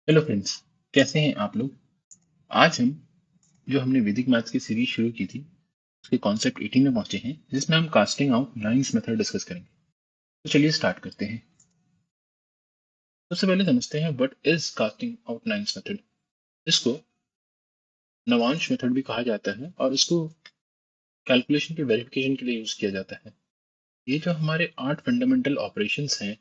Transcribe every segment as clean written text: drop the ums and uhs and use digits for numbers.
Hello friends, कैसे हैं आप लोग। आज हम जो हमने वैदिक मैथ्स की सीरीज शुरू की थी उसके कॉन्सेप्ट 18 में पहुंचे हैं, जिसमें हम casting out lines method discuss करेंगे। तो चलिए स्टार्ट करते हैं। सबसे पहले समझते हैं what is casting out lines method. इसको नवांश मेथड भी कहा जाता है और इसको कैलकुलेशन के वेरिफिकेशन के लिए यूज किया जाता है। ये जो हमारे 8 फंडामेंटल ऑपरेशंस हैं,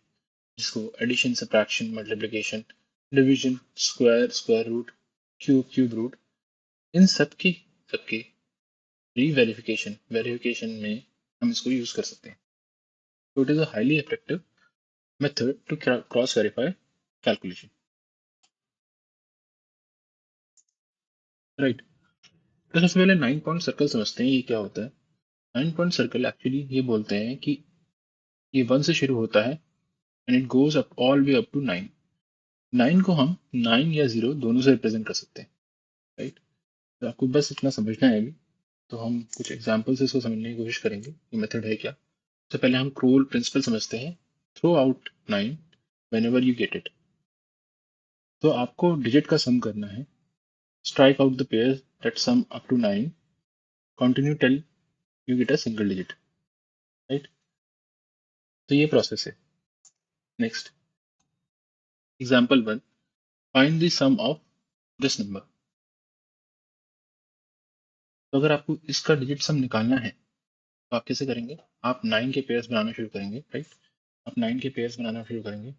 जिसको addition, subtraction, multiplication, division, square, square root, cube root, इन सबके री वेरिफिकेशन में हम इसको यूज कर सकते हैं। तो it is a highly effective method to cross verify calculation, right. तो सबसे पहले 9 पॉइंट सर्कल समझते हैं, ये क्या होता है। 9 पॉइंट सर्कल एक्चुअली ये बोलते हैं कि ये 1 से शुरू होता है and it goes up all way up to 9। 9 को हम 9 या 0 दोनों से रिप्रेजेंट कर सकते हैं, राइट। तो आपको बस इतना समझना है अभी। तो हम कुछ एग्जाम्पल से इसको समझने की कोशिश करेंगे ये मेथड है क्या। तो पहले हम क्रोल प्रिंसिपल समझते हैं। Throw out 9 whenever you get it। तो आपको डिजिट का सम करना है। Strike out the pairs that sum up to 9. Continue till you get a single digit, right? तो ये प्रोसेस है। Next, example 1, find the sum of this number. तो अगर आपको इसका डिजिट सम निकालना है तो आप कैसे करेंगे। आप 9 के पेयर्स बनाना शुरू करेंगे, राइट। आप 9 के पेयर्स बनाना शुरू करेंगे।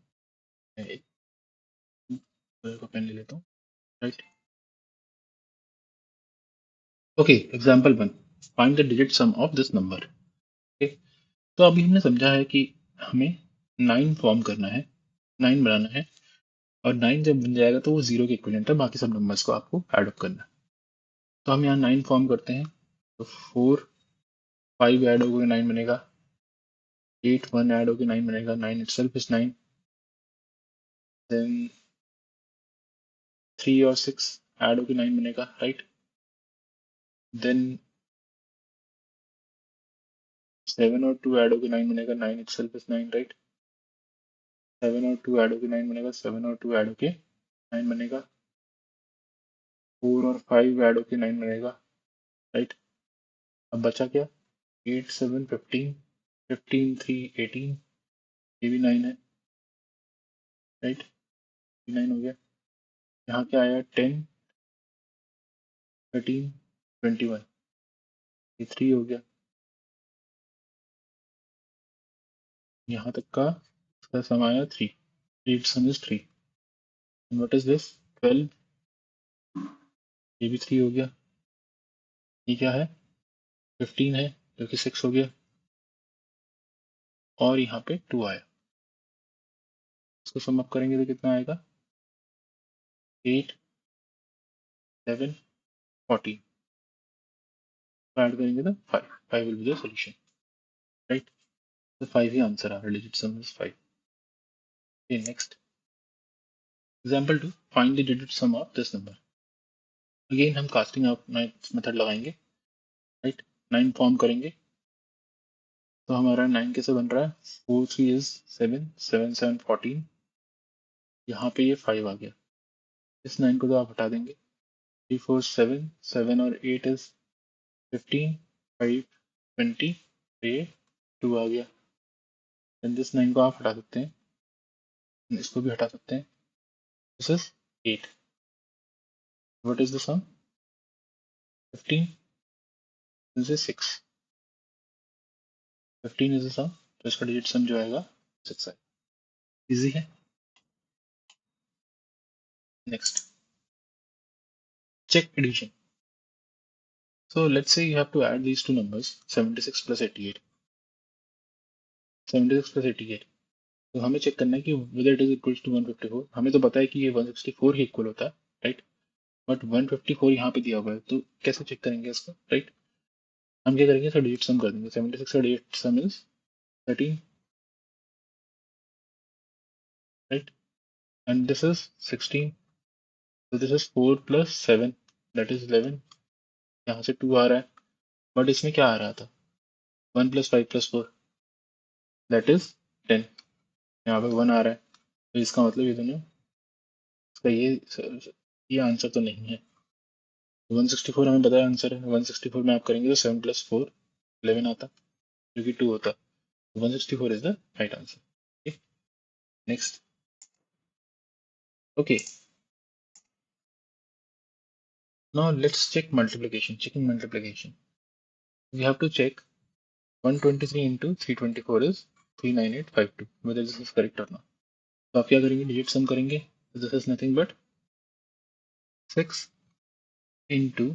मैं एक कलर का पेन ले लेता हूँ, right. Okay, example 1, find the digit some of this number. Okay, तो अभी हमने समझा है कि हमें 9 फॉर्म करना है, 9 बनाना है, और 9 जब बन जाएगा तो वो 0 के इक्विवेलेंट है, बाकी सब नंबर्स को आपको ऐड अप करना है। तो हम यहाँ 9 फॉर्म करते हैं। तो 4 5 ऐड होकर 9 बनेगा, 8 1 ऐड होकर 9 बनेगा, 9 itself is 9। देन 3 और 6 ऐड होकर 9 बनेगा, राइट। देन 7 और 2 ऐड होकर 9 बनेगा, 9 itself is 9, राइट। 7 और 2 ऐड होकर 9 बनेगा, 7 और 2 ऐड होकर 9 बनेगा। 4 और 5 ऐड होकर 9 बनेगा, राइट। अब बचा क्या, 8 7 15, 15 3 18, ये भी 9 है, राइट। 9 हो गया। यहाँ क्या आया, 10 13 21, ये 3 हो गया। यहाँ तक का इसका सम आया 3, 3 सम इज 3। व्हाट इज दिस, 12, ये भी 3 हो गया। ये क्या है, 15 है, जो कि 6 हो गया। और यहाँ पे 2 आया। इसको सम अप करेंगे तो कितना आएगा, 8 7 14, ऐड करेंगे तो 5, 5 will be the solution, right. तो 5 ही आंसर आ रहा है, digit sum is 5। Next, example 2, find the digit some of this number. Again हम कास्टिंग आउट मेथड लगाएंगे, राइट। 9 फॉर्म करेंगे। तो हमारा 9 कैसे बन रहा है, 4 3 इज 7, 7 7 14, यहाँ पे ये 5 आ गया। इस 9 को तो आप हटा देंगे। 3 4 7, 7 और 8 इज 15, 5 20, ये 2 आ गया। देन दिस 9 को आप हटा सकते हैं, इसको भी हटा सकते हैं। This is 8। What is the sum, 15, this is 6, 15 is the sum. तो इसका डिजिट सम जो आएगा 6 है। इजी है। Next, check addition. So let's say you have to add these two numbers, 76 plus 88, 76 plus 88। तो हमें चेक करना है कि whether it is equals to 154। हमें तो पता है कि ये 164 ही इक्वल होता है, राइट। बट 154 यहाँ पे दिया हुआ है, तो कैसे चेक करेंगे इसको, राइट। हम क्या करेंगे, इसका डिजिट सम कर देंगे। 76 का digit sum is 13, right, and this is 16। तो this is 4 plus 7, that is 11। यहाँ से 2 आ रहा है, बट इसमें क्या आ रहा था, 1 प्लस 5 प्लस 4, दैट इज 10। यहाँ पे 1 आ रहा है, तो इसका मतलब ये दोनों इसका ये आंसर तो नहीं है। 164 हमें पता है आंसर है। 164 में आप करेंगे तो 7 + 4 11 आता, जो कि 2 होता। 164 is the right answer. Next. Okay, now let's check multiplication. Checking multiplication, we have to check 123 into 324 is 39852, whether this is correct or not. तो आप क्या करेंगे, डिजिट सम करेंगे। This is nothing but 6 into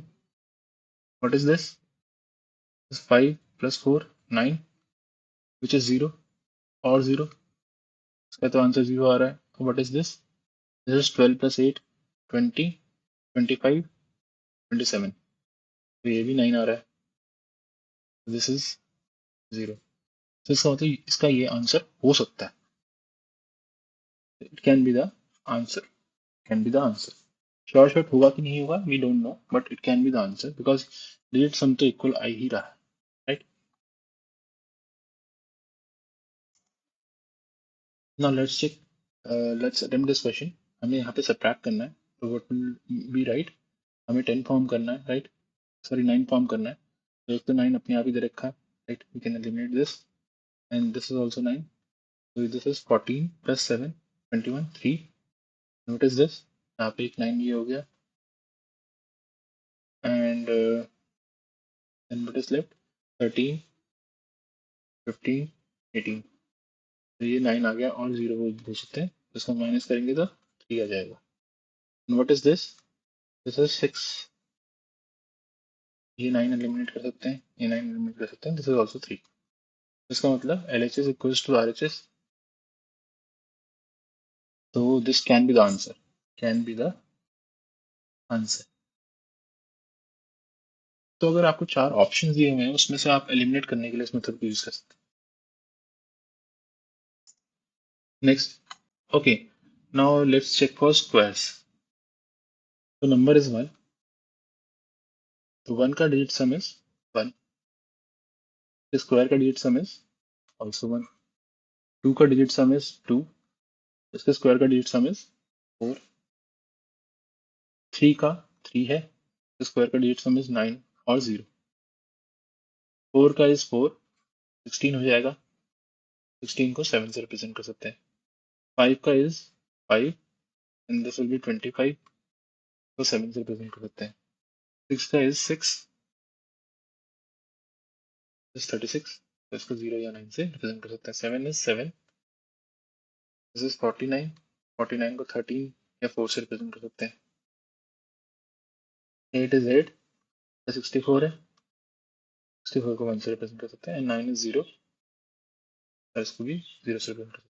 what is this? This 5 + 4 9, which is 0 or 0, इसका तो answer 0 आ रहा है। What is this? This is 12 + 8 20 25 27, तो ये भी 9 आ रहा है। दिस इज 0, तो इसका मतलब इसका ये आंसर हो सकता है। It can be the answer, can be the answer. Short होगा कि नहीं होगा we don't know, but it can be the answer because digit sum तो इक्वल आ ही रहा है, right. Now let's check, let's attempt this question. हमें यहाँ पे सब्ट्रैक्ट करना है, तो व्हाट विल बी राइट, हमें 10 फॉर्म करना है, राइट, सॉरी 9 फॉर्म करना है। तो एक तो 9 अपने आप ही दे रखा है, right, we can eliminate this and this is also 9, so this is 14 + 7 21 3, notice this, यहाँ पे एक 9 ये हो गया and then what is left 13 15 18, तो ये 9 आ गया और 0 को दे सकते हैं, तो इसको माइनस करेंगे तो 3 आ जाएगा। and what is this? This is 6, ये 9 एलिमिनेट कर सकते हैं, ये 9 एलिमिनेट कर सकते हैं, दिस इज ऑल्सो 3। इसका मतलब LHS इक्वल्स टू RHS, तो this can be the answer, can be the answer. तो अगर आपको 4 ऑप्शन दिए हुए हैं उसमें से आप एलिमिनेट करने के लिए इस मेथड को यूज कर सकते हैं। Next, okay, now let's check for squares. तो नंबर इज 1, तो 1 का डिजिट सम इज 1, स्क्वायर का डिजिट सम इज ऑल्सो 1, 2 का डिजिट सम इज 2, इसके स्क्वायर का डिजिट सम इज 4, 3 का 3 है, स्क्वायर का डिजिट सम इज 9 और 0, 4 का इज 4, 16 हो जाएगा, 16 को 7 से रिप्रेजेंट कर सकते हैं। 5 का is 5 and this will be 25, तो 7 से रिप्रेजेंट कर सकते हैं। 6 का इज 6 इज 36, तो इसको 0 या 9 से रिप्रेजेंट कर सकते हैं। 7 इज 7, दिस इज 49, 49 को 13 या 4 से रिप्रेजेंट कर सकते हैं। 8 इज 8, 64 है, 64 को 1 से रिप्रेजेंट कर सकते हैं। एंड 9 इज 0, और इसको भी 0 से रिप्रेजेंट कर सकते हैं।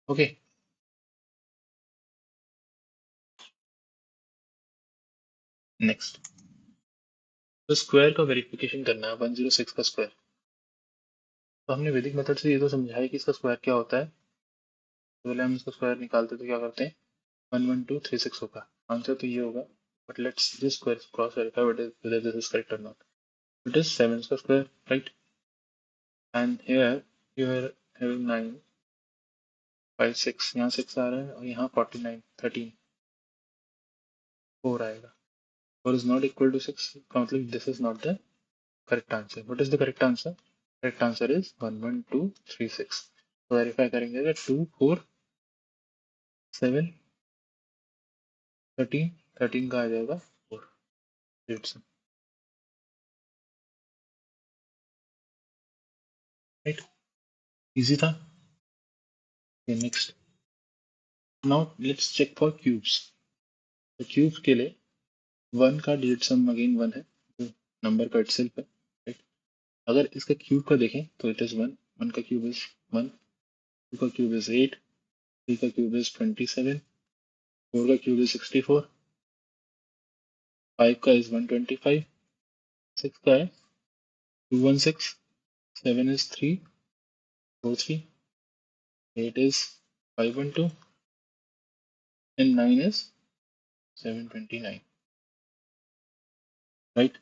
ओके, नेक्स्ट, तो स्क्वायर का वेरिफिकेशन करना है 106 का स्क्वायर। तो हमने वैदिक मेथड से ये तो समझा है कि इसका स्क्वायर क्या होता है, तो पहले हम इसका स्क्वायर निकालते तो क्या करते हैं, 11236 होगा, आंसर तो ये होगा, but let's this square cross verify whether this is correct or not. It is 7 का square, right, and here you are having 9 5 6, यहाँ 6 आ रहा है और यहाँ 49 13 4 आएगा, 4 is not equal to 6 का मतलब this is not the correct answer. What is the correct answer? Correct answer is 11236. तो वेरीफाई करेंगे तो 2 4 7 13 13 का आ जाएगा 4, राइट, इजी था। Next, now let's check for cubes. तो क्यूब्स के लिए 1 का डिजिट सम अगेन 1 है, जो नंबर का इटसेल्फ है, राइट। अगर इसका क्यूब का देखें तो इट इज 1, 1 का क्यूब इज 1, 2 का क्यूब इज 8, 3 का क्यूब इज 27, 4 का क्यूब इज 64, 5 का इज 125, 6 का है 216, 7 is 3 4 3, 8 is 512 and 9 is 729, right.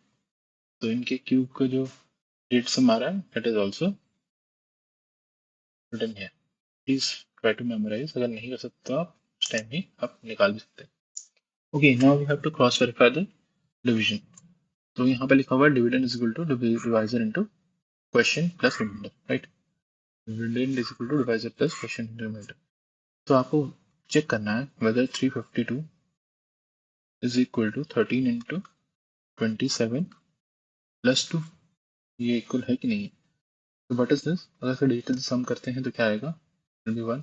तो इनके क्यूब का जो डिजिट सम आ रहा है that is also written here. Please try to memorise, अगर नहीं कर सकते तो आप टाइम ही आप निकाल भी सकते हैं। Okay, now we have to cross verify the division. तो यहाँ पे लिखा हुआ है dividend is equal to divisor into question plus reminder, right. Dividend is equal to divisor plus question reminder. तो आपको चेक करना है whether 352 is equal to 13 into 27 प्लस 2 ये इक्वल है कि नहीं है। तो व्हाट इज दिस, अगर इसका डिजिटल सम करते हैं तो क्या आएगा 21,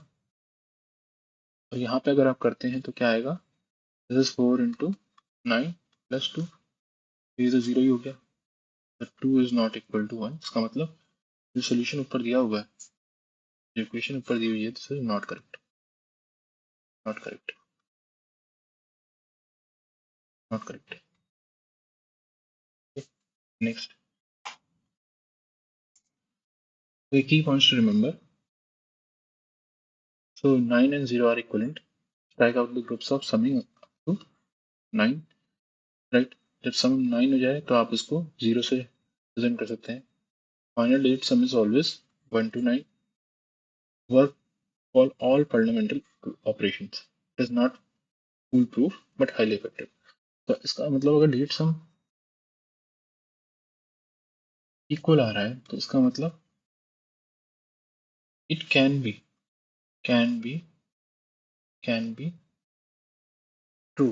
और यहाँ पे अगर आप करते हैं तो क्या आएगा, दिस इज 4 इंटू 9 प्लस 2, ये तो जीरो ही हो गया। 2 इज नॉट इक्वल टू 1, इसका मतलब जो सोल्यूशन ऊपर दिया हुआ है, जो इक्वेशन ऊपर दी हुई है, this is not correct, not correct, not correct. Next, the key points to remember. So 9 and 0 are equivalent. Strike out the groups of summing up to 9, right? जब सम 9 हो जाए तो आप उसको 0 से प्रेजेंट कर सकते हैं। Final digit sum is always 1 to 9. Work for all fundamental operations. It is not foolproof but highly effective. तो इसका मतलब अगर डिजिट सम इक्वल आ रहा है तो इसका मतलब इट कैन बी ट्रू।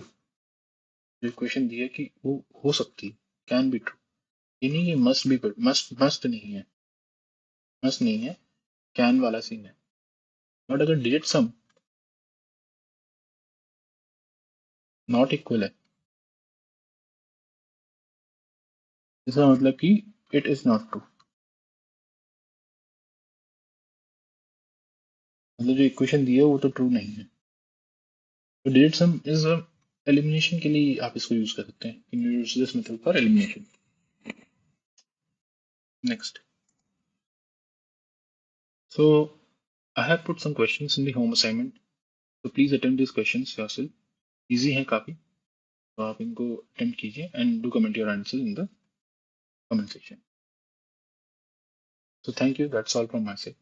जो इक्वेशन दी है कि वो हो सकती है, कैन बी ट्रू, ये नहीं, ये मस्ट बी, मस्ट नहीं है, मस्ट नहीं है, कैन वाला सीन है। बट अगर डिजिट सम नॉट इक्वल है, इसका मतलब कि इट इज नॉट ट्रू, मतलब जो इक्वेशन दी है वो तो ट्रू नहीं है। तो डिजिट सम इज एलिमिनेशन के लिए आप इसको यूज कर सकते हैं, in use this method for elimination. Next, so I have put some questions in the home assignment, so please attempt these questions yourself. Easy है काफी, तो आप इनको अटेम्प्ट कीजिए and do comment your answers in the comment section. So thank you, that's all from my side.